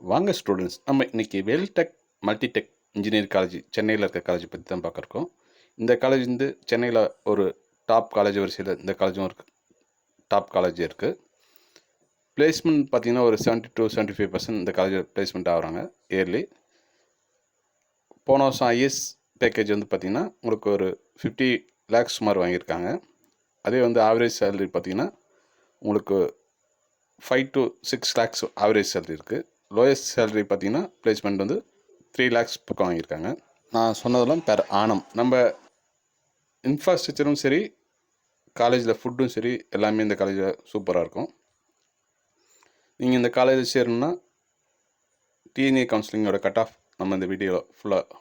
வாங்க ஸ்டூடெண்ட்ஸ், நம்ம இன்னைக்கு வேல்டெக் மல்டிடெக் இன்ஜினியரிங் காலேஜ் சென்னையில் இருக்க காலேஜ் பற்றி தான் பார்க்குறோம். இந்த காலேஜ் வந்து சென்னையில் ஒரு டாப் காலேஜ் வரிசையில் இந்த காலேஜும் ஒரு டாப் காலேஜ் இருக்குது. பிளேஸ்மெண்ட் பார்த்தீங்கன்னா ஒரு 70-75% இந்த காலேஜில் பிளேஸ்மெண்ட் ஆகுறாங்க இயர்லி. போன வருஷம் ஐஎஸ் பேக்கேஜ் வந்து பார்த்திங்கன்னா உங்களுக்கு ஒரு 50 lakhs சுமார் வாங்கியிருக்காங்க. அதே வந்து ஆவரேஜ் சேலரி பார்த்திங்கன்னா உங்களுக்கு 5 to 6 lakhs ஆவரேஜ் சேலரி இருக்குது. லோயஸ்ட் சேலரி பார்த்தீங்கன்னா பிளேஸ்மெண்ட் வந்து 3 lakhs பக்கம் வாங்கியிருக்காங்க. நான் சொன்னதெல்லாம் பெர் ஆனம். நம்ம இன்ஃப்ராஸ்ட்ரக்சரும் சரி, காலேஜில் ஃபுட்டும் சரி, எல்லாமே இந்த காலேஜில் சூப்பராக இருக்கும். நீங்கள் இந்த காலேஜில் சேரணுன்னா டிஎன்ஏ கவுன்சிலிங்கோட கட் ஆஃப் நம்ம இந்த வீடியோவில் ஃபுல்லாக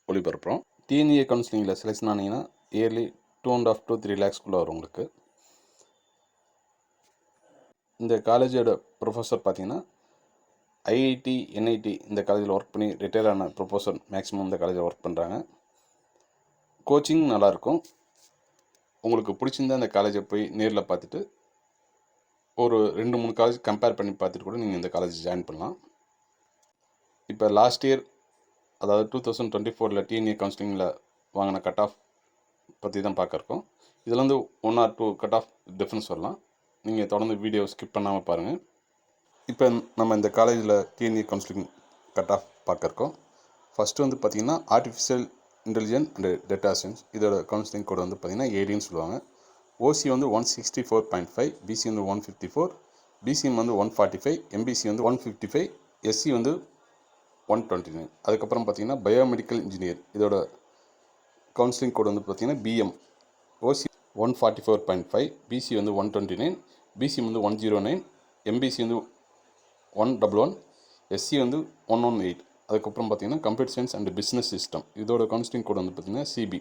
ஒளிபரப்புகிறோம். டிஎன்ஏ கவுன்சிலிங்கில் செலெக்ஷன் ஆனீங்கன்னா இயர்லி 2.5 to 3 lakhsக்குள்ளே வரும் உங்களுக்கு. இந்த காலேஜோட ப்ரொஃபஸர் பார்த்தீங்கன்னா ஐஐடி, என்ஐடி இந்த காலேஜில் ஒர்க் பண்ணி ரிட்டையர் ஆன ப்ரொஃபஸர் மேக்ஸிமம் இந்த காலேஜில் ஒர்க் பண்ணுறாங்க. கோச்சிங் நல்லாயிருக்கும். உங்களுக்கு பிடிச்சிருந்தா இந்த காலேஜை போய் நேரில் பார்த்துட்டு ஒரு 2-3 காலேஜ் கம்பேர் பண்ணி பார்த்துட்டு கூட நீங்கள் இந்த காலேஜ் ஜாயின் பண்ணலாம். இப்போ லாஸ்ட் இயர், அதாவது 2024 டிஎன்ஏ கவுன்சிலிங்கில் வாங்கின கட் ஆஃப் பற்றி தான் பார்க்குறோம். இதில் வந்து 1 or 2 கட் ஆஃப் டிஃப்ரென்ஸ் வரலாம். நீங்கள் தொடர்ந்து வீடியோ ஸ்கிப் பண்ணாமல் பாருங்கள். இப்போ நம்ம இந்த காலேஜில் டிஎன்ஏ கவுன்சிலிங் கட் ஆஃப் பார்க்குறோம். ஃபஸ்ட்டு வந்து பார்த்திங்கன்னா artificial intelligence and data science, இதோட கவுன்சிலிங் கோட் வந்து பார்த்திங்கன்னா ஏடின்னு சொல்லுவாங்க. ஓசி வந்து 164.5, பிசி வந்து 154, பிசிஎம் வந்து 145, எம்பிசி வந்து 155, எஸ்சி வந்து 129. அதுக்கப்புறம் பார்த்திங்கன்னா பயோமெடிக்கல் இன்ஜினியர், இதோட கவுன்சிலிங் கோட் வந்து பார்த்திங்கன்னா பிஎம். ஓசி 144.5, பிசி வந்து 129, பிசிஎம் வந்து 109, எம்பிசி வந்து 111, எஸ்சி வந்து 118. அதுக்கப்புறம் பார்த்திங்கன்னா computer science and business system, இதோட கவுன்சிலிங் கோட் வந்து பார்த்திங்கன்னா சிபி.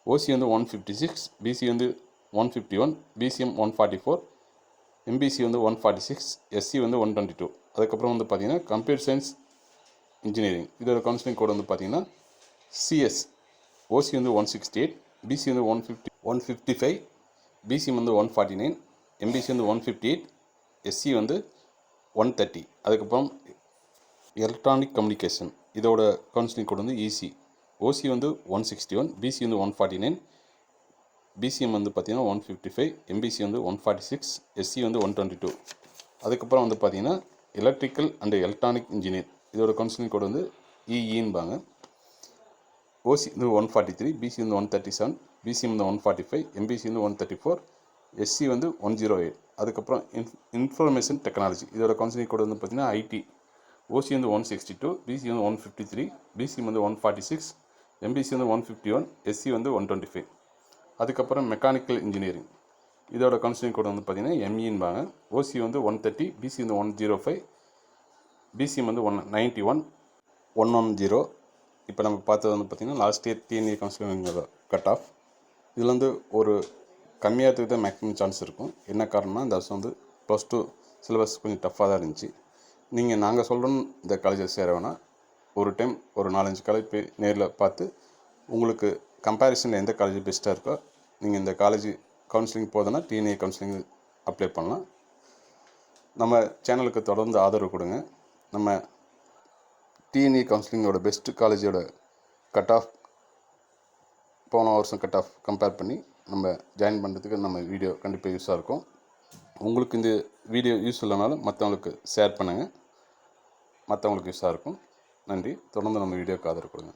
ஓசி வந்து 156, பிசி வந்து 151, பிசிஎம் 144, எம்பிசி வந்து 146, எஸ்சி வந்து 122. அதுக்கப்புறம் வந்து பார்த்திங்கன்னா கம்ப்யூட்டர் சயின்ஸ் இன்ஜினியரிங், இதோட கவுன்சிலிங் கோட் வந்து பார்த்திங்கன்னா சிஎஸ். ஓசி வந்து 168, பிசி வந்து 155, பிசிஎம் வந்து 149, எம்பிசி வந்து 158, எஸ்சி வந்து 130. அதுக்கப்புறம் எலக்ட்ரானிக் கம்யூனிகேஷன், இதோட கவுன்சிலிங் கோட் வந்து இசி. ஓசி வந்து 161, பிசி வந்து 149, பிசிஎம் வந்து பார்த்திங்கன்னா 155, எம்பிசி வந்து 146, எஸ்சி வந்து 122. அதுக்கப்புறம் வந்து பார்த்திங்கன்னா எலக்ட்ரிக்கல் அண்ட் எலக்ட்ரானிக் இன்ஜினியர், இதோட கவுன்சிலிங் கோட் வந்து இஇன்பாங்க. ஓசி வந்து 143, பிசி வந்து 137, பிசிஎம் வந்து 145, எம்பிசி வந்து 134, எஸ்சி வந்து 108. அதுக்கப்புறம் இன்ஃபர்மேஷன் டெக்னாலஜி, இதோட கவுன்சிலிங் கோட் வந்து பார்த்திங்கன்னா ஐடி. ஓசி வந்து 162, பிசி வந்து 153, பிசிஎம் வந்து 146, எம்பிசி வந்து 151, எஸ்சி வந்து 125. அதுக்கப்புறம் மெக்கானிக்கல் இன்ஜினியரிங், இதோட கவுன்சிலிங் கோட் வந்து பார்த்திங்கன்னா எம்இன்பாங்க. ஓசி வந்து 130, பிசி வந்து 105, பிசிஎம் வந்து 191, 110. இப்போ நம்ம பார்த்தது வந்து பார்த்திங்கன்னா last year DNA counselling cut off. இதில் வந்து ஒரு கம்மியாக தான் மேக்ஸிமம் சான்ஸ் இருக்கும். என்ன காரணம்னா இந்த வருஷம் வந்து +2 சிலபஸ் கொஞ்சம் டஃப்பாக தான் இருந்துச்சு. நாங்கள் சொல்கிறோம் இந்த காலேஜில் சேர வேணாம், ஒரு டைம் ஒரு 4-5 காலேஜ் போய் நேரில் பார்த்து உங்களுக்கு கம்பேரிசனில் எந்த காலேஜ் பெஸ்ட்டாக இருக்கோ நீங்கள் இந்த காலேஜ் கவுன்சிலிங் போதுன்னா டிஎன்ஏ கவுன்சிலிங் அப்ளை பண்ணலாம். நம்ம சேனலுக்கு தொடர்ந்து ஆதரவு கொடுங்க. நம்ம டிஎன்ஏ கவுன்சிலிங்கோட பெஸ்ட்டு காலேஜோட கட் ஆஃப், போன வருஷம் கட் ஆஃப் கம்பேர் பண்ணி நம்ம ஜாயின் பண்ணுறதுக்கு நம்ம வீடியோ கண்டிப்பாக யூஸாக இருக்கும். உங்களுக்கு இந்த வீடியோ யூஸ் இல்லைனாலும் மற்றவங்களுக்கு ஷேர் பண்ணுங்கள், மற்றவங்களுக்கு யூஸாக இருக்கும். நன்றி. தொடர்ந்து நம்ம வீடியோக்கு ஆதரவு கொடுங்க.